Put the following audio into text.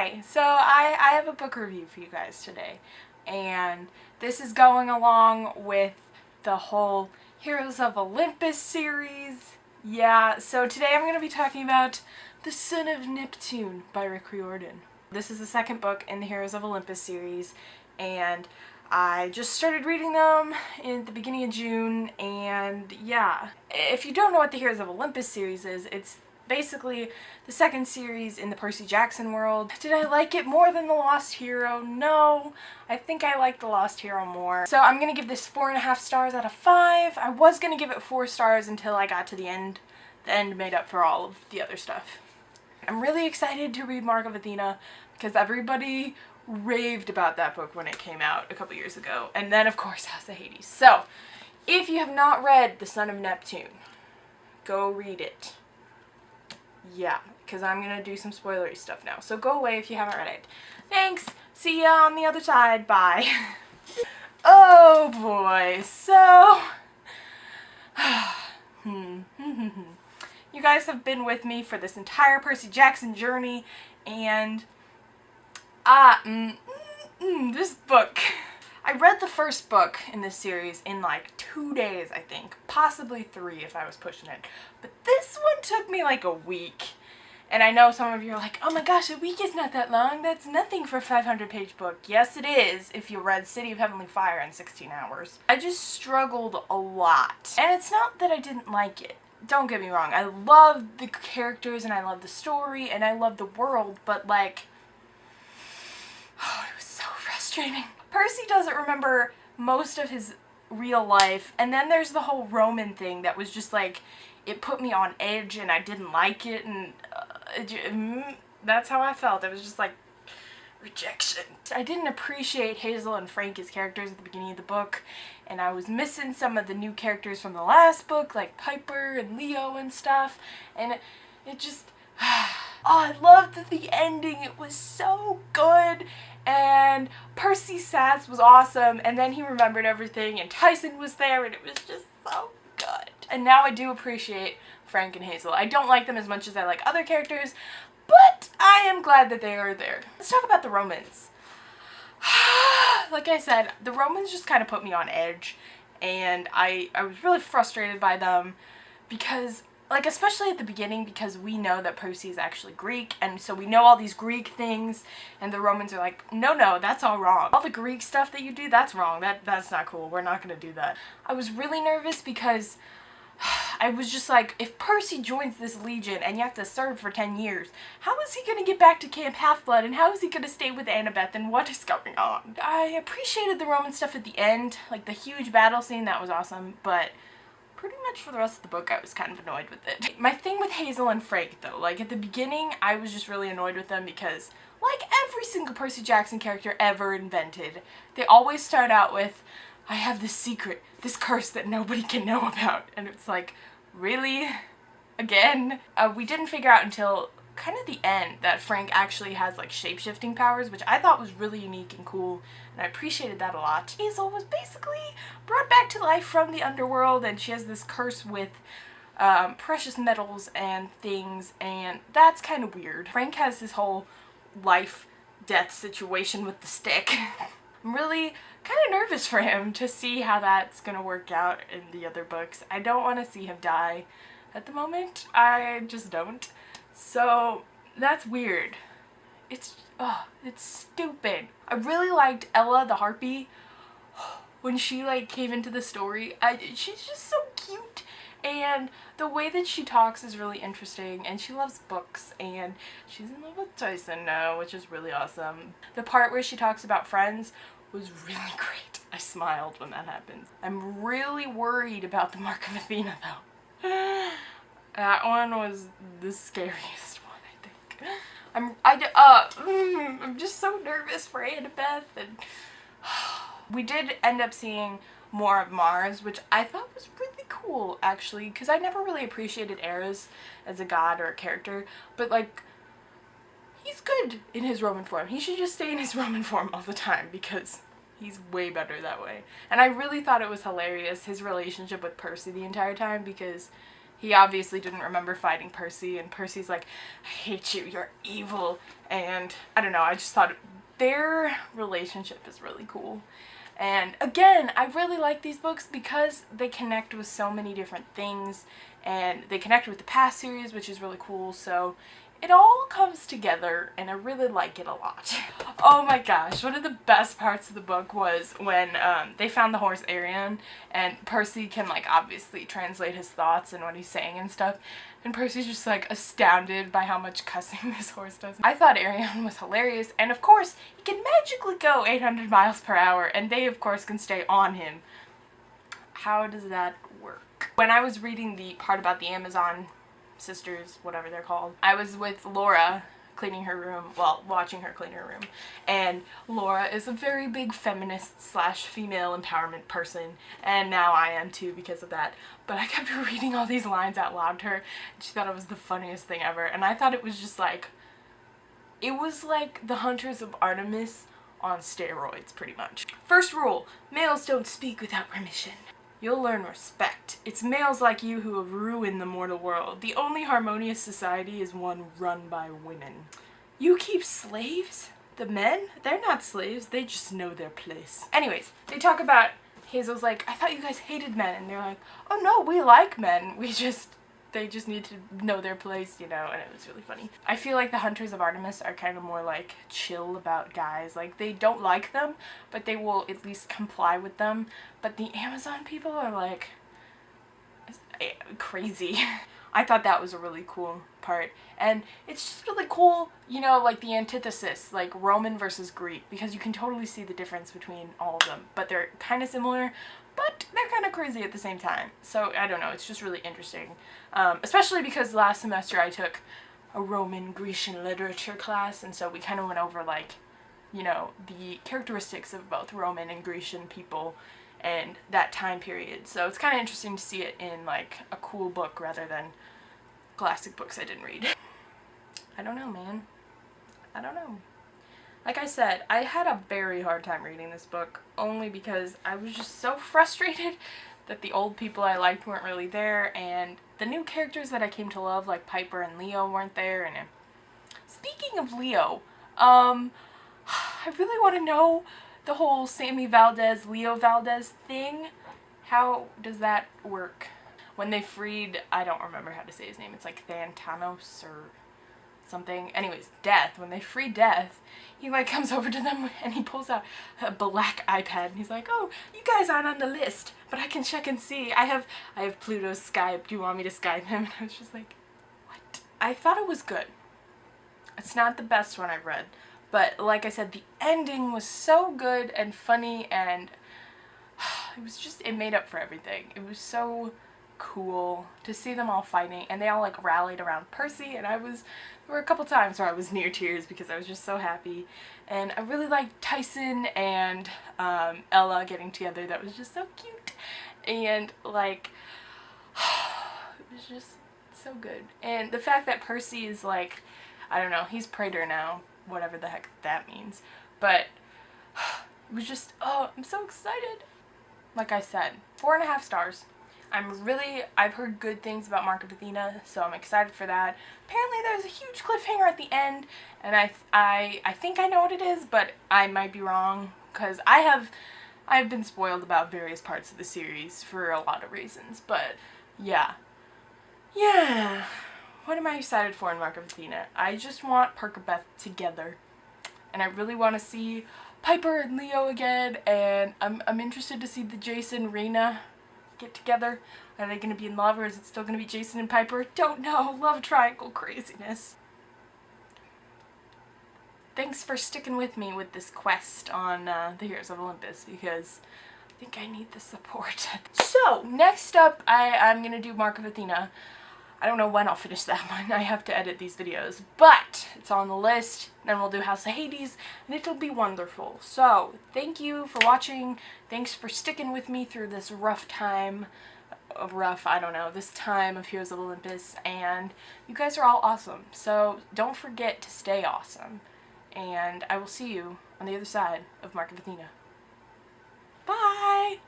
Hi! So I have a book review for you guys today, and this is going along with the whole Heroes of Olympus series. Yeah, so today I'm going to be talking about The Son of Neptune by Riordan. This is the second book in the Heroes of Olympus series, and I just started reading them in the beginning of June, and yeah. If you don't know what the Heroes of Olympus series is, it's basically the second series in the Percy Jackson world. Did I like it more than The Lost Hero? No. I think I like The Lost Hero more. So I'm gonna give this 4.5 stars out of 5. I was gonna give it 4 stars until I got to the end. The end made up for all of the other stuff. I'm really excited to read Mark of Athena because everybody raved about that book when it came out a couple years ago. And then of course House of Hades. So if you have not read The Son of Neptune, go read it. Yeah, because I'm going to do some spoilery stuff now. So go away if you haven't read it. Thanks! See ya on the other side. Bye. Oh boy, so... You guys have been with me for this entire Percy Jackson journey, and... this book... I read the first book in this series in like 2 days, I think. Possibly 3 if I was pushing it. But this one took me like a week. And I know some of you are like, oh my gosh, a week is not that long. That's nothing for a 500-page book. Yes, it is if you read City of Heavenly Fire in 16 hours. I just struggled a lot. And it's not that I didn't like it. Don't get me wrong. I love the characters and I love the story and I love the world, but like... oh, it was so frustrating. Percy doesn't remember most of his real life, and then there's the whole Roman thing that was just like, it put me on edge and I didn't like it, and that's how I felt. It was just like rejection. I didn't appreciate Hazel and Frake as characters at the beginning of the book, and I was missing some of the new characters from the last book, like Piper and Leo and stuff, and it just... oh, I loved the ending. It was so good, and Percy Sass was awesome, and then he remembered everything, and Tyson was there, and it was just so good. And now I do appreciate Frank and Hazel. I don't like them as much as I like other characters, but I am glad that they are there. Let's talk about the Romans. Like I said, the Romans just kind of put me on edge, and I was really frustrated by them because... like, especially at the beginning, because we know that Percy is actually Greek, and so we know all these Greek things, and the Romans are like, no, that's all wrong. All the Greek stuff that you do, that's wrong. That's not cool. We're not gonna do that. I was really nervous because I was just like, if Percy joins this legion and you have to serve for 10 years, how is he gonna get back to Camp Half-Blood, and how is he gonna stay with Annabeth, and what is going on? I appreciated the Roman stuff at the end, like the huge battle scene, that was awesome, but pretty much for the rest of the book I was kind of annoyed with it. My thing with Hazel and Frake though, like at the beginning I was just really annoyed with them because, like every single Percy Jackson character ever invented, they always start out with, I have this secret, this curse that nobody can know about, and it's like, really? Again? We didn't figure out until kind of the end that Frank actually has like shape-shifting powers, which I thought was really unique and cool, and I appreciated that a lot. Hazel was basically brought back to life from the underworld, and she has this curse with precious metals and things, and that's kind of weird. Frank has this whole life-death situation with the stick. I'm really kind of nervous for him to see how that's gonna work out in the other books. I don't want to see him die at the moment. I just don't. So that's weird. It's stupid. I really liked Ella the Harpy when she like came into the story. She's just so cute, and the way that she talks is really interesting, and she loves books, and she's in love with Tyson now, which is really awesome. The part where she talks about friends was really great. I smiled when that happens. I'm really worried about the Mark of Athena though. That one was the scariest one, I think. I'm just so nervous for Annabeth, and we did end up seeing more of Mars, which I thought was really cool actually, because I never really appreciated Ares as a god or a character, but like, he's good in his Roman form. He should just stay in his Roman form all the time because he's way better that way. And I really thought it was hilarious, his relationship with Percy the entire time, because he obviously didn't remember fighting Percy, and Percy's like, I hate you, you're evil, and I don't know, I just thought their relationship is really cool. And again, I really like these books because they connect with so many different things, and they connect with the past series, which is really cool, so it all comes together, and I really like it a lot. Oh my gosh, one of the best parts of the book was when they found the horse Arion, and Percy can, like, obviously translate his thoughts and what he's saying and stuff, and Percy's just, like, astounded by how much cussing this horse does. I thought Arion was hilarious, and of course, he can magically go 800 miles per hour, and they, of course, can stay on him. How does that work? When I was reading the part about the Amazon sisters, whatever they're called, I was with Laura cleaning her room, well, watching her clean her room, and Laura is a very big feminist slash female empowerment person, and now I am too because of that, but I kept reading all these lines out loud to her, and she thought it was the funniest thing ever, and I thought it was just like, it was like the Hunters of Artemis on steroids, pretty much. First rule, males don't speak without permission. You'll learn respect. It's males like you who have ruined the mortal world. The only harmonious society is one run by women. You keep slaves? The men? They're not slaves, they just know their place. Anyways, they talk about, Hazel's like, I thought you guys hated men, and they're like, oh no, we like men, they just need to know their place, you know, and it was really funny. I feel like the Hunters of Artemis are kind of more like chill about guys. Like, they don't like them, but they will at least comply with them. But the Amazon people are like crazy. I thought that was a really cool part. And it's just really cool, you know, like the antithesis, like Roman versus Greek, because you can totally see the difference between all of them. But they're kind of similar, but they're kind of crazy at the same time. So, I don't know, it's just really interesting. Especially because last semester I took a Roman Grecian literature class, and so we kind of went over, like, you know, the characteristics of both Roman and Grecian people and that time period. So it's kind of interesting to see it in, like, a cool book rather than classic books I didn't read. I don't know, man. I don't know. Like I said, I had a very hard time reading this book, only because I was just so frustrated that the old people I liked weren't really there, and the new characters that I came to love, like Piper and Leo, weren't there. And speaking of Leo, I really want to know the whole Sammy Valdez, Leo Valdez thing. How does that work? When they freed, I don't remember how to say his name, it's like Thantanos or something. Anyways, Death, when they free Death, he like comes over to them and he pulls out a black iPad and he's like, oh, you guys aren't on the list, but I can check and see. I have Pluto's Skype. Do you want me to Skype him? And I was just like, what? I thought it was good. It's not the best one I've read, but like I said, the ending was so good and funny, and it was just, it made up for everything. It was so cool to see them all fighting, and they all like rallied around Percy, and there were a couple times where I was near tears because I was just so happy. And I really liked Tyson and Ella getting together. That was just so cute, and like it was just so good. And the fact that Percy is like, I don't know, he's Praetor now, whatever the heck that means, but it was just, oh, I'm so excited. Like I said, 4.5 stars. I've heard good things about Mark of Athena, so I'm excited for that. Apparently there's a huge cliffhanger at the end, and I think I know what it is, but I might be wrong, because I've been spoiled about various parts of the series for a lot of reasons, but yeah. Yeah. What am I excited for in Mark of Athena? I just want Parker Beth together, and I really want to see Piper and Leo again, and I'm interested to see the Jason Rena get together. Are they going to be in love, or is it still going to be Jason and Piper? Don't know. Love triangle craziness. Thanks for sticking with me with this quest on the Heroes of Olympus, because I think I need the support. So, next up, I'm going to do Mark of Athena. I don't know when I'll finish that one. I have to edit these videos, but it's on the list. Then we'll do House of Hades, and it'll be wonderful. So, thank you for watching. Thanks for sticking with me through this rough time. I don't know, this time of Heroes of Olympus, and you guys are all awesome. So, don't forget to stay awesome. And I will see you on the other side of Mark of Athena. Bye!